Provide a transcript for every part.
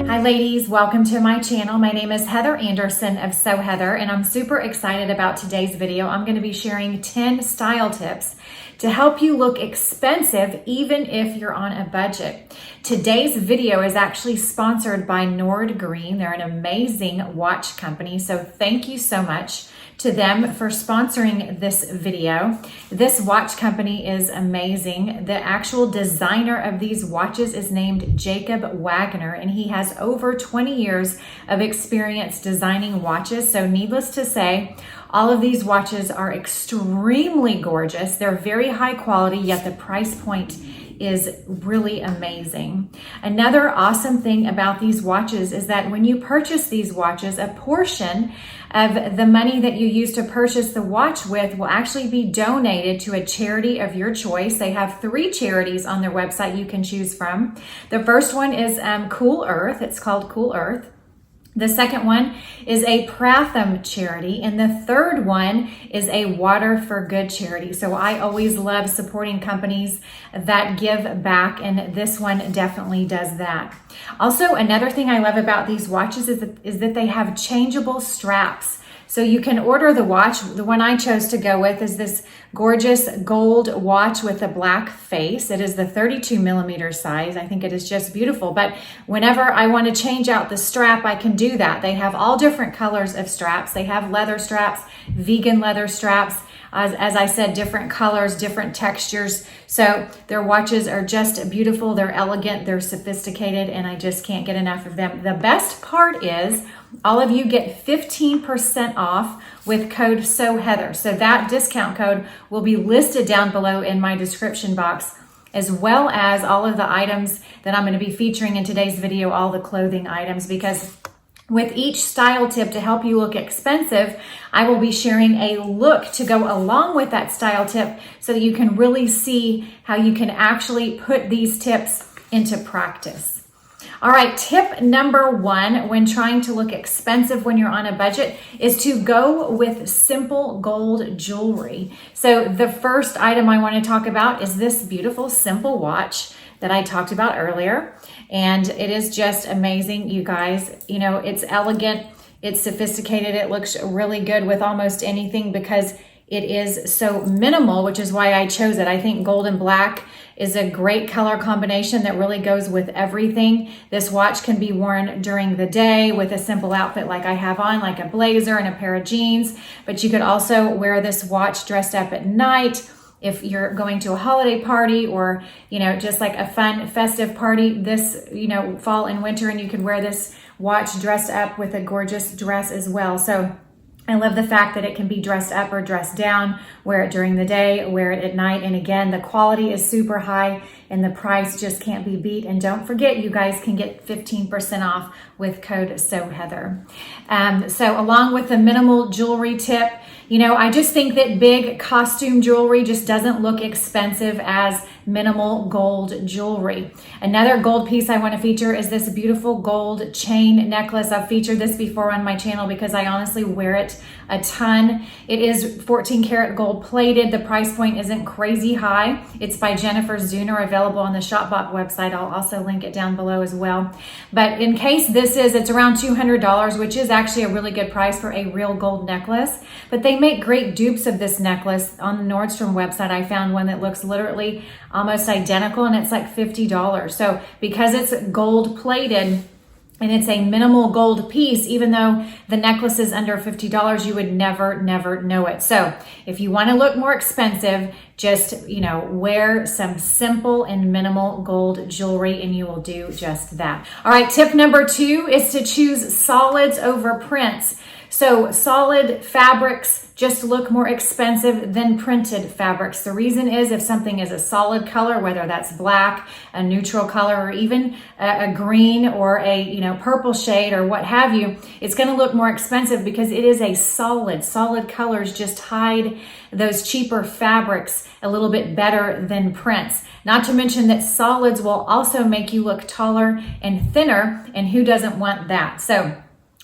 Hi ladies, welcome to my channel. My name is Heather Anderson of So Heather, and I'm super excited about today's video. I'm going to be sharing 10 style tips to help you look expensive even if you're on a budget. Today's video is actually sponsored by Nordgreen. They're an amazing watch company, so thank you so much to them for sponsoring this video. This watch company is amazing. The actual designer of these watches is named Jacob Wagner, and he has over 20 years of experience designing watches. So needless to say, all of these watches are extremely gorgeous. They're very high quality, yet the price point is really amazing. Another awesome thing about these watches is that when you purchase these watches, a portion of the money that you use to purchase the watch with will actually be donated to a charity of your choice. They have 3 charities on their website you can choose from. The first one is Cool Earth. It's called Cool Earth. The second one is a Pratham charity, and the third one is a Water for Good charity. So I always love supporting companies that give back, and this one definitely does that. Also, another thing I love about these watches is that they have changeable straps. So you can order the watch. The one I chose to go with is this gorgeous gold watch with a black face. It is the 32 millimeter size. I think it is just beautiful. But whenever I want to change out the strap, I can do that. They have all different colors of straps. They have leather straps, vegan leather straps. As I said, different colors, different textures. So their watches are just beautiful. They're elegant, they're sophisticated, and I just can't get enough of them. The best part is all of you get 15% off with code SOHEATHER. So that discount code will be listed down below in my description box, as well as all of the items that I'm going to be featuring in today's video, all the clothing items, because with each style tip to help you look expensive, I will be sharing a look to go along with that style tip so that you can really see how you can actually put these tips into practice. All right, tip number 1 when trying to look expensive when you're on a budget is to go with simple gold jewelry. So the first item I want to talk about is this beautiful simple watch that I talked about earlier. And it is just amazing, you guys. You know, it's elegant, it's sophisticated, it looks really good with almost anything because it is so minimal, which is why I chose it. I think gold and black is a great color combination that really goes with everything. This watch can be worn during the day with a simple outfit like I have on, like a blazer and a pair of jeans. But you could also wear this watch dressed up at night if you're going to a holiday party or, you know, just like a fun festive party this, you know, fall and winter, and you could wear this watch dressed up with a gorgeous dress as well. So I love the fact that it can be dressed up or dressed down, wear it during the day, wear it at night. And again, the quality is super high and the price just can't be beat. And don't forget, you guys can get 15% off with code SOHEATHER. So along with the minimal jewelry tip, you know, I just think that big costume jewelry just doesn't look expensive as minimal gold jewelry. Another gold piece I want to feature is this beautiful gold chain necklace. I've featured this before on my channel because I honestly wear it a ton. It is 14 karat gold plated. The price point isn't crazy high. It's by Jennifer Zuner, available on the Shopbop website. I'll also link it down below as well. But in case it's around $200, which is actually a really good price for a real gold necklace. But they make great dupes of this necklace. On the Nordstrom website, I found one that looks literally almost identical, and it's like $50. So because it's gold plated and it's a minimal gold piece, even though the necklace is under $50, you would never know it. So if you want to look more expensive, just, you know, wear some simple and minimal gold jewelry and you will do just that. All right, tip number 2 is to choose solids over prints. So solid fabrics just look more expensive than printed fabrics. The reason is if something is a solid color, whether that's black, a neutral color, or even a green or a, you know, purple shade or what have you, it's going to look more expensive because it is a solid. Solid colors just hide those cheaper fabrics a little bit better than prints. Not to mention that solids will also make you look taller and thinner, and who doesn't want that? So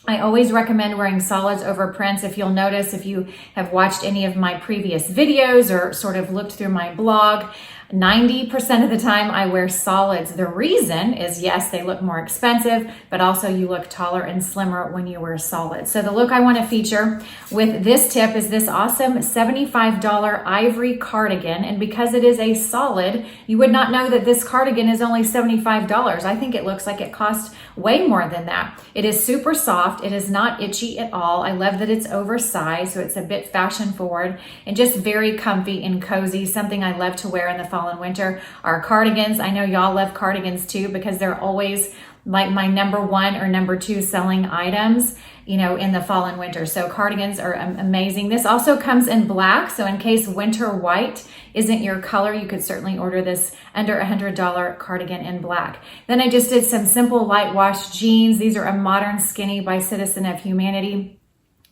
I always recommend wearing solids over prints. If you'll notice, if you have watched any of my previous videos or sort of looked through my blog, 90% of the time I wear solids. The reason is, yes, they look more expensive, but also you look taller and slimmer when you wear solids. So the look I want to feature with this tip is this awesome $75 ivory cardigan. And because it is a solid, you would not know that this cardigan is only $75. I think it looks like it costs way more than that. It is super soft. It is not itchy at all. I love that it's oversized, so it's a bit fashion forward and just very comfy and cozy. Something I love to wear in the fall and winter are cardigans. I know y'all love cardigans too, because they're always like my #1 or #2 selling items, you know, in the fall and winter. So cardigans are amazing. This also comes in black. So in case winter white isn't your color, you could certainly order this under $100 cardigan in black. Then I just did some simple light wash jeans. These are a modern skinny by Citizen of Humanity.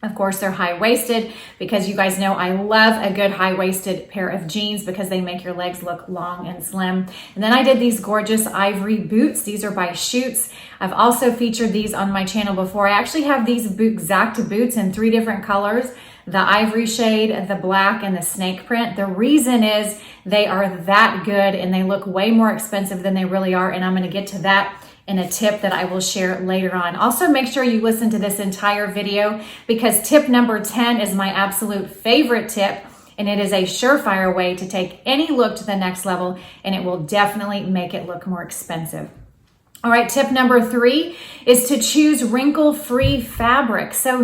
Of course, they're high-waisted because you guys know I love a good high-waisted pair of jeans because they make your legs look long and slim. And then I did these gorgeous ivory boots. These are by Schutz. I've also featured these on my channel before. I actually have these exact boots in 3 different colors: the ivory shade, the black, and the snake print. The reason is they are that good and they look way more expensive than they really are. And I'm going to get to that in a tip that I will share later on. Also, make sure you listen to this entire video because tip number 10 is my absolute favorite tip, and it is a surefire way to take any look to the next level, and it will definitely make it look more expensive. All right, tip number 3 is to choose wrinkle-free fabric. So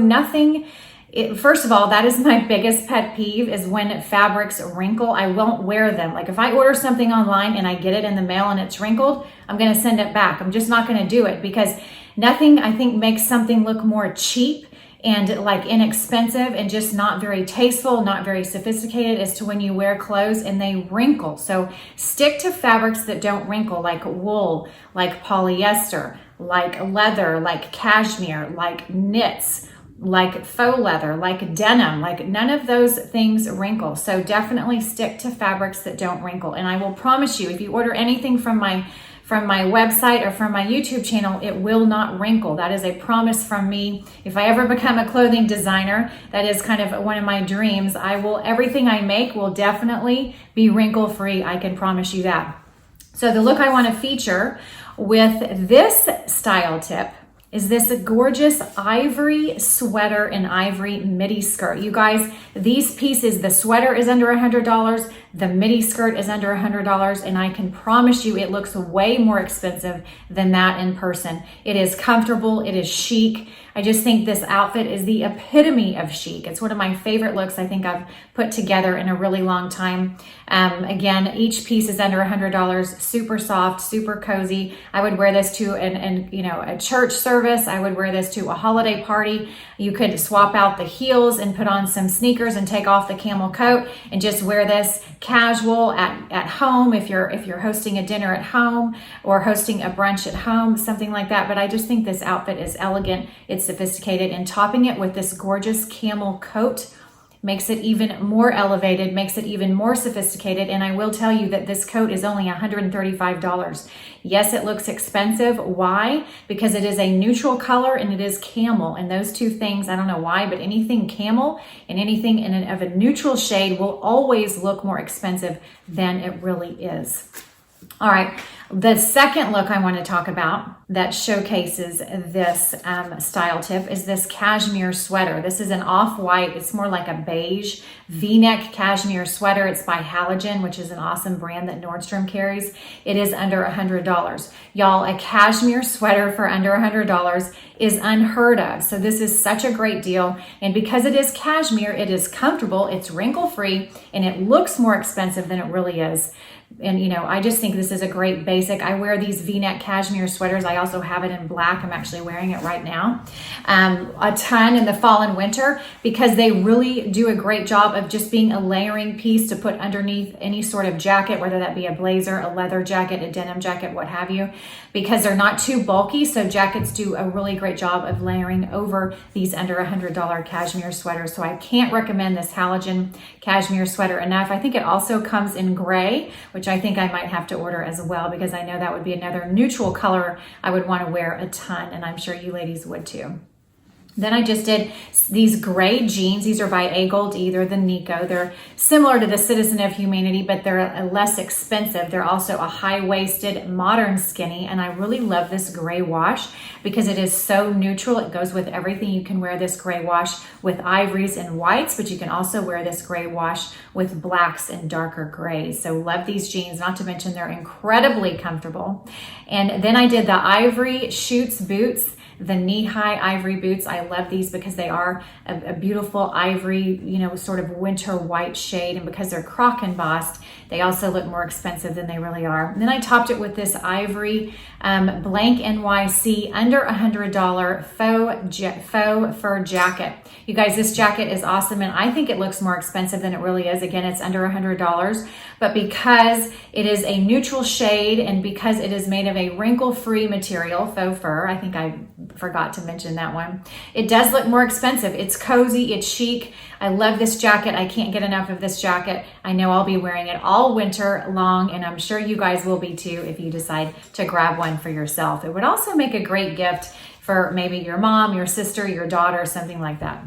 first of all, that is my biggest pet peeve, is when fabrics wrinkle. I won't wear them. Like if I order something online and I get it in the mail and it's wrinkled, I'm going to send it back. I'm just not going to do it because nothing, I think, makes something look more cheap and like inexpensive and just not very tasteful, not very sophisticated as to when you wear clothes and they wrinkle. So stick to fabrics that don't wrinkle, like wool, like polyester, like leather, like cashmere, like knits, like faux leather, like denim. Like none of those things wrinkle. So definitely stick to fabrics that don't wrinkle. And I will promise you, if you order anything from my website or from my YouTube channel, it will not wrinkle. That is a promise from me. If I ever become a clothing designer, that is kind of one of my dreams. Everything I make will definitely be wrinkle free. I can promise you that. So the look I want to feature with this style tip is this gorgeous ivory sweater and ivory midi skirt. You guys, these pieces, the sweater is under $100, the midi skirt is under $100, and I can promise you it looks way more expensive than that in person. It is comfortable, it is chic. I just think this outfit is the epitome of chic. It's one of my favorite looks I think I've put together in a really long time. Again, each piece is under $100, super soft, super cozy. I would wear this to a church service. I would wear this to a holiday party. You could swap out the heels and put on some sneakers and take off the camel coat and just wear this casual at home if you're hosting a dinner at home or hosting a brunch at home, something like that. But I just think this outfit is elegant, it's sophisticated, and topping it with this gorgeous camel coat makes it even more elevated, makes it even more sophisticated. And I will tell you that this coat is only $135. Yes, it looks expensive. Why? Because it is a neutral color and it is camel. And those two things, I don't know why, but anything camel and anything of a neutral shade will always look more expensive than it really is. All right. The second look I want to talk about that showcases this style tip is this cashmere sweater. This is an off-white, it's more like a beige V-neck cashmere sweater. It's by Halogen, which is an awesome brand that Nordstrom carries. It is under $100. Y'all, a cashmere sweater for under $100 is unheard of. So this is such a great deal. And because it is cashmere, it is comfortable, it's wrinkle-free, and it looks more expensive than it really is. And, I just think this is a great basic. I wear these V-neck cashmere sweaters. I also have it in black. I'm actually wearing it right now. A ton in the fall and winter because they really do a great job of just being a layering piece to put underneath any sort of jacket, whether that be a blazer, a leather jacket, a denim jacket, what have you, because they're not too bulky. So jackets do a really great job of layering over these under $100 cashmere sweaters. So I can't recommend this Halogen cashmere sweater enough. I think it also comes in gray, which I think I might have to order as well because I know that would be another neutral color I would want to wear a ton, and I'm sure you ladies would too. Then I just did these gray jeans. These are by A Gold E. They're the Nico. They're similar to the Citizen of Humanity, but they're less expensive. They're also a high-waisted modern skinny, and I really love this gray wash because it is so neutral. It goes with everything. You can wear this gray wash with ivories and whites, but you can also wear this gray wash with blacks and darker grays. So love these jeans, not to mention they're incredibly comfortable. And then I did the ivory Schutz boots, the knee-high ivory boots. I love these because they are a beautiful ivory, sort of winter white shade. And because they're croc embossed, they also look more expensive than they really are. And then I topped it with this ivory blank NYC under $100 faux fur jacket. You guys, this jacket is awesome, and I think it looks more expensive than it really is. Again, it's under $100, but because it is a neutral shade and because it is made of a wrinkle-free material, faux fur, I think I forgot to mention that one, it does look more expensive. It's cozy, it's chic. I love this jacket. I can't get enough of this jacket. I know I'll be wearing it all winter long, and I'm sure you guys will be too if you decide to grab one for yourself. It would also make a great gift for maybe your mom, your sister, your daughter, something like that.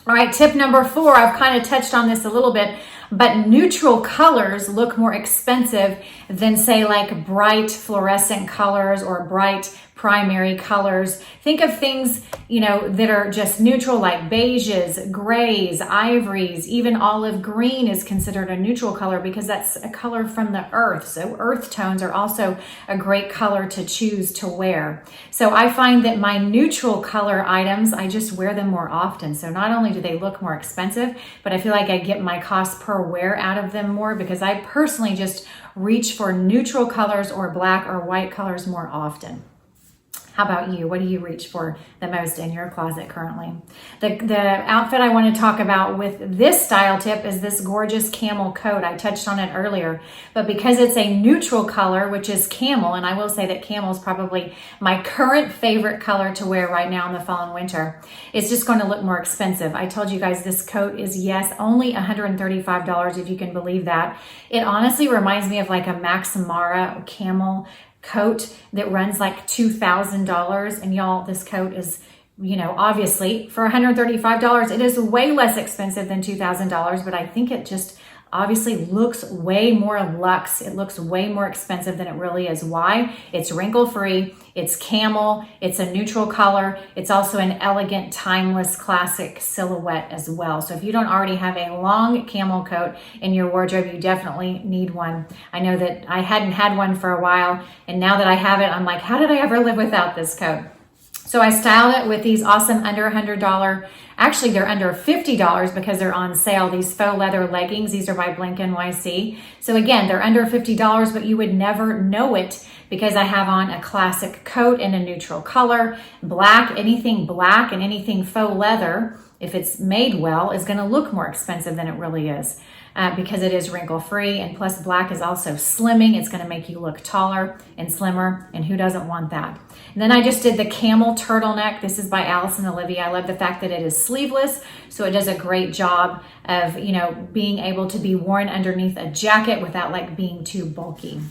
All right, tip number 4, I've kind of touched on this a little bit, but neutral colors look more expensive than, say, like bright fluorescent colors or bright primary colors. Think of things, that are just neutral, like beiges, grays, ivories, even olive green is considered a neutral color because that's a color from the earth. So earth tones are also a great color to choose to wear. So I find that my neutral color items, I just wear them more often. So not only do they look more expensive, but I feel like I get my cost per wear out of them more because I personally just reach for neutral colors or black or white colors more often. How about you? What do you reach for the most in your closet currently? The outfit I want to talk about with this style tip is this gorgeous camel coat. I touched on it earlier, but because it's a neutral color, which is camel, and I will say that camel is probably my current favorite color to wear right now in the fall and winter, it's just going to look more expensive. I told you guys this coat is, yes, only $135, if you can believe that. It honestly reminds me of like a Max Mara camel coat that runs like $2,000, and y'all, this coat is, obviously for $135, it is way less expensive than $2,000, but I think it just obviously looks way more luxe. It looks way more expensive than it really is. Why? It's wrinkle-free, it's camel, it's a neutral color, it's also an elegant, timeless, classic silhouette as well. So if you don't already have a long camel coat in your wardrobe, you definitely need one. I know that I hadn't had one for a while, and now that I have it, I'm like, how did I ever live without this coat? So I styled it with these awesome under $100, actually they're under $50 because they're on sale, these faux leather leggings. These are by Blank NYC. So again, they're under $50, but you would never know it because I have on a classic coat in a neutral color. Black, anything black and anything faux leather, if it's made well, is gonna look more expensive than it really is. Because it is wrinkle-free, and plus black is also slimming. It's going to make you look taller and slimmer, and who doesn't want that? And then I just did the camel turtleneck. This is by Allison Olivia. I love the fact that it is sleeveless, so it does a great job of, being able to be worn underneath a jacket without like being too bulky.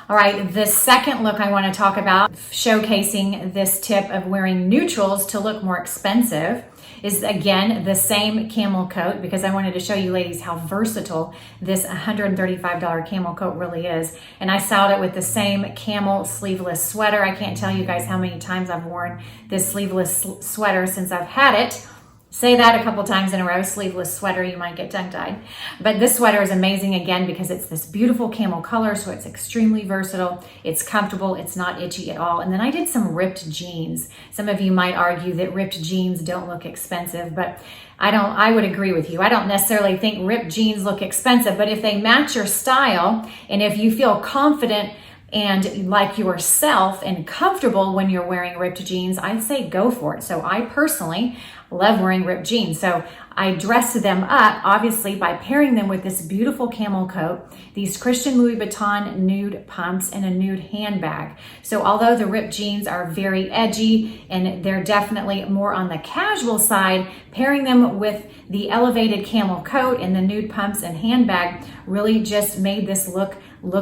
All right, the second look I want to talk about, showcasing this tip of wearing neutrals to look more expensive, is again the same camel coat because I wanted to show you ladies how versatile this $135 camel coat really is. And I styled it with the same camel sleeveless sweater. I can't tell you guys how many times I've worn this sleeveless sweater since I've had it. Say that a couple times in a row, sleeveless sweater, you might get tongue-tied. But this sweater is amazing again because it's this beautiful camel color, so it's extremely versatile, it's comfortable, it's not itchy at all. And then I did some ripped jeans. Some of you might argue that ripped jeans don't look expensive, but I would agree with you. I don't necessarily think ripped jeans look expensive, but if they match your style and if you feel confident and like yourself and comfortable when you're wearing ripped jeans, I'd say go for it. So I personally love wearing ripped jeans. So I dress them up, obviously, by pairing them with this beautiful camel coat, these Christian Louis Vuitton nude pumps, and a nude handbag. So although the ripped jeans are very edgy and they're definitely more on the casual side, pairing them with the elevated camel coat and the nude pumps and handbag really just made this look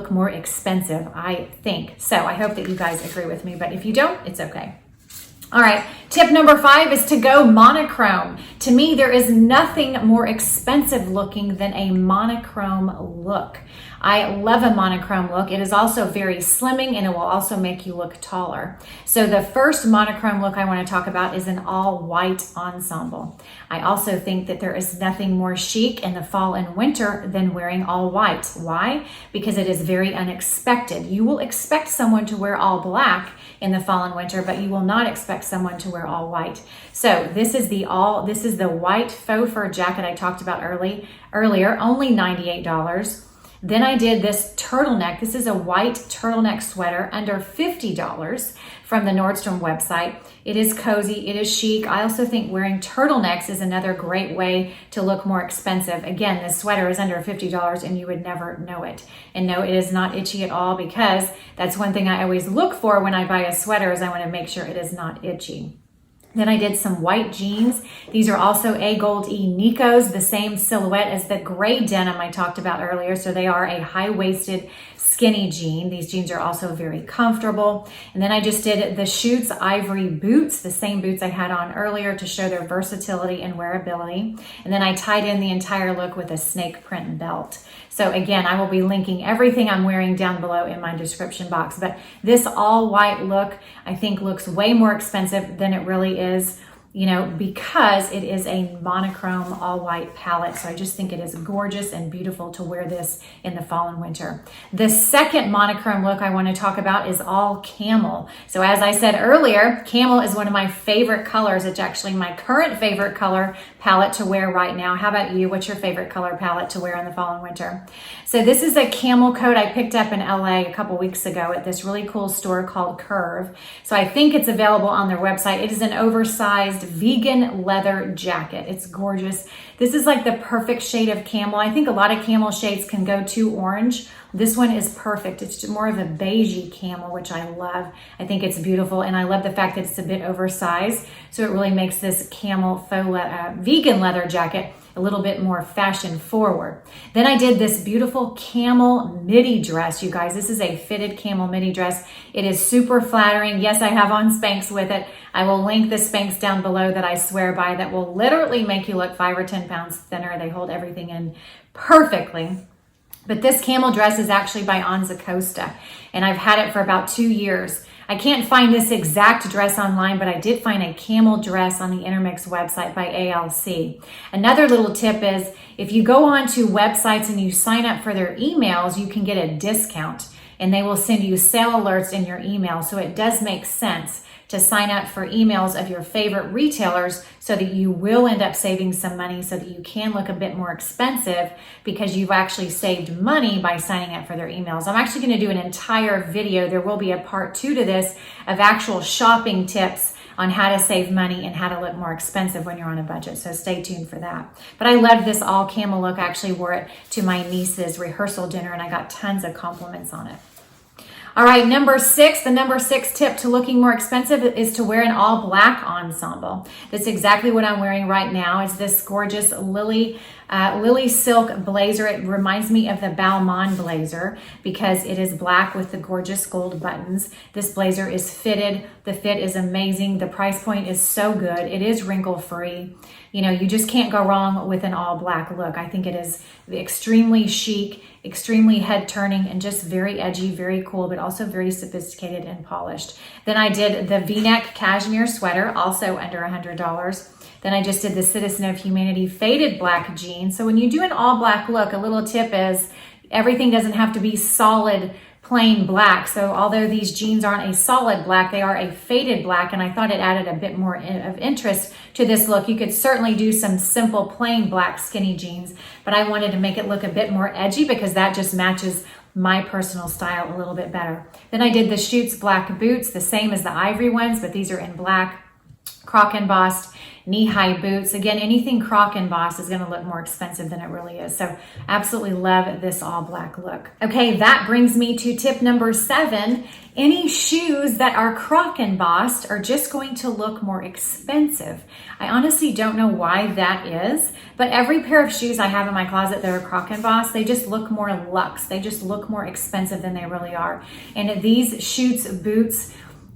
more expensive, I think. So I hope that you guys agree with me, but if you don't, it's okay. All right, tip number 5 is to go monochrome. To me, there is nothing more expensive looking than a monochrome look. I love a monochrome look. It is also very slimming and it will also make you look taller. So the first monochrome look I want to talk about is an all white ensemble. I also think that there is nothing more chic in the fall and winter than wearing all white. Why? Because it is very unexpected. You will expect someone to wear all black in the fall and winter, but you will not expect someone to wear all white. So this is the white faux fur jacket I talked about earlier, only $98. Then I did this turtleneck. This is a white turtleneck sweater under $50 from the Nordstrom website. It is cozy, it is chic. I also think wearing turtlenecks is another great way to look more expensive. Again, this sweater is under $50 and you would never know it. And no, it is not itchy at all, because that's one thing I always look for when I buy a sweater, is I want to make sure it is not itchy. Then I did some white jeans. These are also A Gold E Nikos, the same silhouette as the gray denim I talked about earlier. So they are a high-waisted skinny jean. These jeans are also very comfortable. And then I just did the Schutz Ivory boots, the same boots I had on earlier, to show their versatility and wearability. And then I tied in the entire look with a snake print belt. So again, I will be linking everything I'm wearing down below in my description box. But this all white look, I think, looks way more expensive than it really is, you know, because it is a monochrome all white palette. So I just think it is gorgeous and beautiful to wear this in the fall and winter. The second monochrome look I want to talk about is all camel. So as I said earlier, camel is one of my favorite colors. It's actually my current favorite color palette to wear right now. How about you? What's your favorite color palette to wear in the fall and winter? So this is a camel coat I picked up in LA a couple weeks ago at this really cool store called Curve. So I think it's available on their website. It is an oversized vegan leather jacket. It's gorgeous. This is like the perfect shade of camel. I think a lot of camel shades can go too orange. This one is perfect. It's more of a beigey camel, which I love. I think it's beautiful, and I love the fact that it's a bit oversized. So it really makes this camel vegan leather jacket a little bit more fashion forward. Then I did this beautiful camel midi dress, you guys. This is a fitted camel midi dress. It is super flattering. Yes, I have on Spanx with it. I will link the Spanx down below that I swear by, that will literally make you look 5 or 10 pounds thinner. They hold everything in perfectly. But this camel dress is actually by Anza Costa, and I've had it for about 2 years. I can't find this exact dress online, but I did find a camel dress on the Intermix website by ALC. Another little tip is, if you go on to websites and you sign up for their emails, you can get a discount, and they will send you sale alerts in your email. So it does make sense to sign up for emails of your favorite retailers, so that you will end up saving some money, so that you can look a bit more expensive, because you've actually saved money by signing up for their emails. I'm actually going to do an entire video. There will be a part 2 to this, of actual shopping tips on how to save money and how to look more expensive when you're on a budget. So stay tuned for that. But I love this all camel look. I actually wore it to my niece's rehearsal dinner, and I got tons of compliments on it. All right, the number 6 tip to looking more expensive is to wear an all black ensemble. That's exactly what I'm wearing right now. It's this gorgeous lily silk blazer. It reminds me of the Balmain blazer, because it is black with the gorgeous gold buttons. This blazer is fitted. The fit is amazing. The price point is so good. It is wrinkle free. You know, you just can't go wrong with an all black look. I think it is extremely chic, extremely head turning, and just very edgy, very cool, but also very sophisticated and polished. Then I did the V-neck cashmere sweater, also under $100. Then I just did the Citizen of Humanity faded black jeans. So when you do an all black look, a little tip is, everything doesn't have to be solid plain black. So although these jeans aren't a solid black, they are a faded black, and I thought it added a bit more of interest to this look. You could certainly do some simple plain black skinny jeans, but I wanted to make it look a bit more edgy, because that just matches my personal style a little bit better. Then I did the Schutz black boots, the same as the ivory ones, but these are in black, croc embossed knee-high boots. Again, anything croc embossed is going to look more expensive than it really is. So absolutely love this all black look. Okay, that brings me to tip number 7. Any shoes that are croc embossed are just going to look more expensive. I honestly don't know why that is, but every pair of shoes I have in my closet that are croc embossed, they just look more luxe. They just look more expensive than they really are. And these Schutz boots,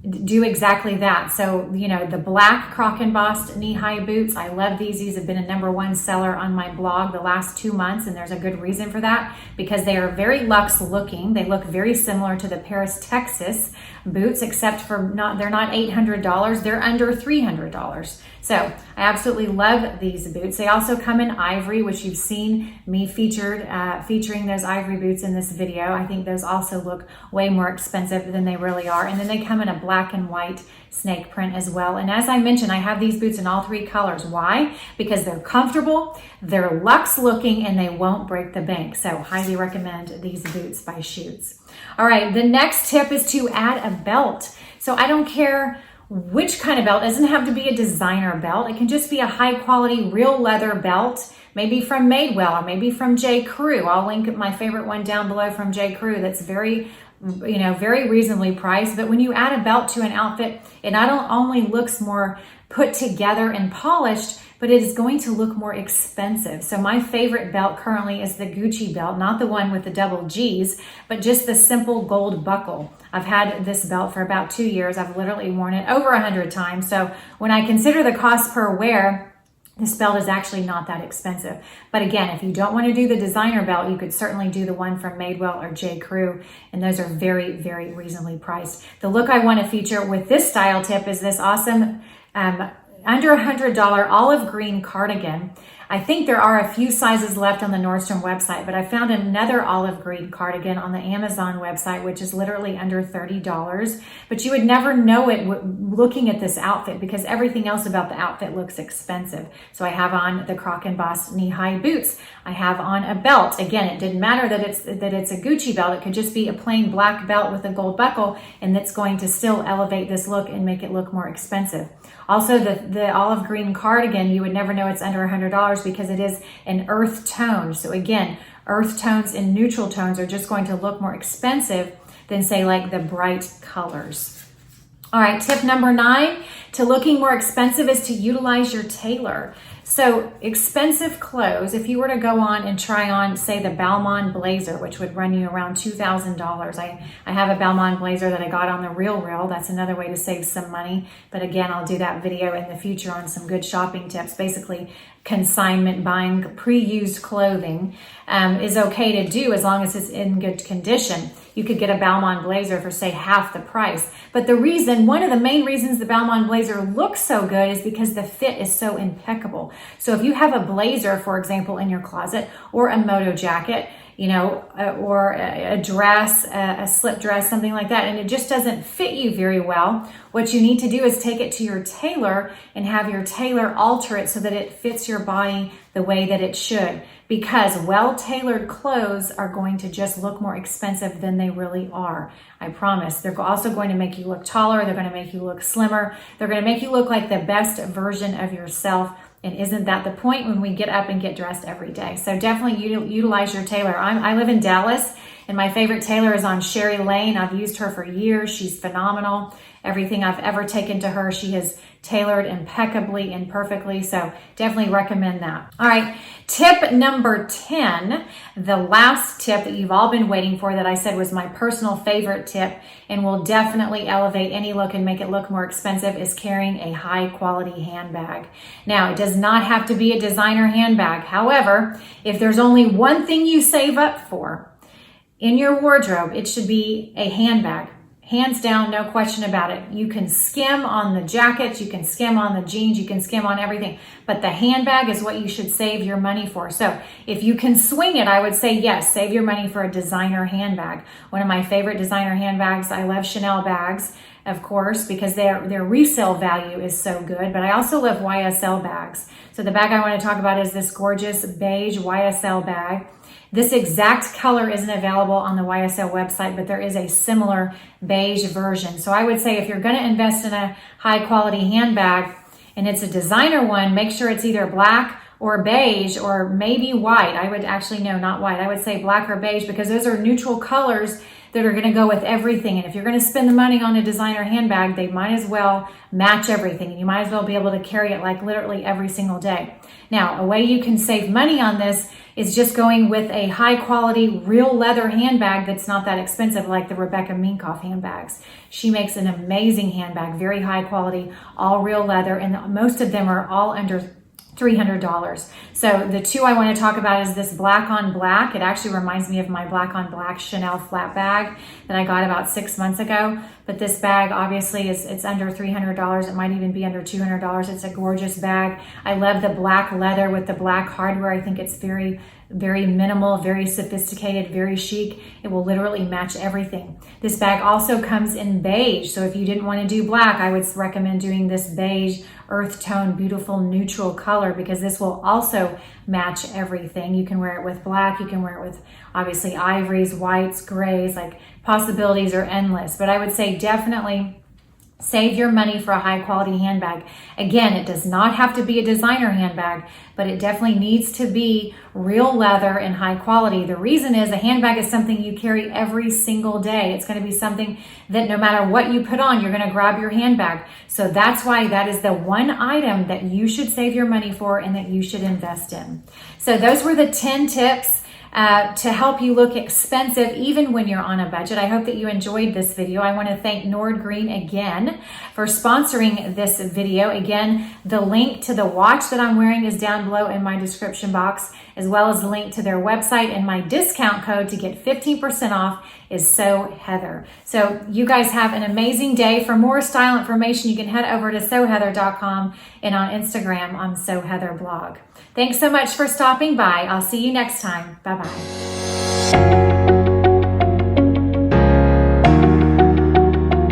do exactly that. So, you know, the black Croc embossed knee-high boots, I love these. These have been a #1 seller on my blog the last 2 months, and there's a good reason for that, because they are very luxe looking. They look very similar to the Paris, Texas boots, except for they're not $800, they're under $300. So I absolutely love these boots. They also come in ivory, which you've seen me featuring those ivory boots in this video. I think those also look way more expensive than they really are. And then they come in a black and white snake print as well. And as I mentioned, I have these boots in all 3 colors. Why? Because they're comfortable, they're luxe looking, and they won't break the bank. So highly recommend these boots by Schutz. All right, the next tip is to add a belt. So I don't care which kind of belt. It doesn't have to be a designer belt. It can just be a high quality real leather belt, maybe from Madewell or maybe from J. Crew. I'll link my favorite one down below from J. Crew that's very reasonably priced. But when you add a belt to an outfit, it not only looks more put together and polished, but it is going to look more expensive. So my favorite belt currently is the Gucci belt, not the one with the double G's, but just the simple gold buckle. I've had this belt for about 2 years. I've literally worn it over 100 times. So when I consider the cost per wear, this belt is actually not that expensive. But again, if you don't want to do the designer belt, you could certainly do the one from Madewell or J. Crew, and those are very, very reasonably priced. The look I want to feature with this style tip is this awesome under $100 olive green cardigan. I think there are a few sizes left on the Nordstrom website, but I found another olive green cardigan on the Amazon website, which is literally under $30. But you would never know it looking at this outfit, because everything else about the outfit looks expensive. So I have on the Croc embossed knee-high boots. I have on a belt. Again, it didn't matter that it's a Gucci belt. It could just be a plain black belt with a gold buckle, and that's going to still elevate this look and make it look more expensive. Also, the olive green cardigan, you would never know it's under $100 because it is an earth tone. So again, earth tones and neutral tones are just going to look more expensive than, say, like the bright colors. All right, tip number 9 to looking more expensive is to utilize your tailor. So expensive clothes, if you were to go on and try on, say, the Balmain blazer, which would run you around $2,000. I have a Balmain blazer that I got on the RealReal. That's another way to save some money. But again, I'll do that video in the future on some good shopping tips. Basically, consignment buying pre-used clothing is okay to do as long as it's in good condition. You could get a Balmain blazer for, say, half the price. But one of the main reasons the Balmain blazer looks so good is because the fit is so impeccable. So if you have a blazer, for example, in your closet, or a moto jacket, or a dress, a slip dress, something like that, and it just doesn't fit you very well, what you need to do is take it to your tailor and have your tailor alter it so that it fits your body the way that it should. Because well-tailored clothes are going to just look more expensive than they really are. I promise. They're also going to make you look taller. They're going to make you look slimmer. They're going to make you look like the best version of yourself. And isn't that the point when we get up and get dressed every day? So definitely utilize your tailor. I live in Dallas, and my favorite tailor is on Sherry Lane. I've used her for years. She's phenomenal. Everything I've ever taken to her, she has tailored impeccably and perfectly. So definitely recommend that. All right, tip number 10, the last tip that you've all been waiting for, that I said was my personal favorite tip and will definitely elevate any look and make it look more expensive, is carrying a high quality handbag. Now, it does not have to be a designer handbag. However, if there's only one thing you save up for in your wardrobe, it should be a handbag. Hands down, no question about it. You can skim on the jackets, you can skim on the jeans, you can skim on everything, but the handbag is what you should save your money for. So if you can swing it, I would say yes, save your money for a designer handbag. One of my favorite designer handbags, I love Chanel bags, of course, because their resale value is so good, but I also love YSL bags. So the bag I want to talk about is this gorgeous beige YSL bag. This exact color isn't available on the YSL website, but there is a similar beige version. So I would say if you're going to invest in a high quality handbag and it's a designer one, make sure it's either black or beige or maybe white. I would actually, no, not white. I would say black or beige, because those are neutral colors that are going to go with everything. And if you're going to spend the money on a designer handbag, they might as well match everything. And you might as well be able to carry it like literally every single day. Now, a way you can save money on this is just going with a high quality real leather handbag that's not that expensive, like the Rebecca Minkoff handbags. She makes an amazing handbag, very high quality, all real leather, and most of them are all under $300. So the two I want to talk about is this black on black. It actually reminds me of my black on black Chanel flat bag that I got about 6 months ago. But this bag obviously it's under $300. It might even be under $200. It's a gorgeous bag. I love the black leather with the black hardware. I think it's very minimal, very sophisticated, very chic. It will literally match everything. This bag also comes in beige. So if you didn't want to do black, I would recommend doing this beige earth tone, beautiful neutral color, because this will also match everything. You can wear it with black. You can wear it with obviously ivories, whites, grays, like possibilities are endless. But I would say definitely save your money for a high quality handbag. Again, it does not have to be a designer handbag, but it definitely needs to be real leather and high quality. The reason is a handbag is something you carry every single day. It's going to be something that no matter what you put on, you're going to grab your handbag. So that's why that is the one item that you should save your money for and that you should invest in. So those were the 10 tips to help you look expensive even when you're on a budget. I hope that you enjoyed this video. I want to thank Nord Green again for sponsoring this video. Again, the link to the watch that I'm wearing is down below in my description box, as well as the link to their website, and my discount code to get 15% off is So Heather. So you guys have an amazing day. For more style information, you can head over to soheather.com, and on Instagram, I'm So Heather blog. Thanks so much for stopping by. I'll see you next time. Bye-bye.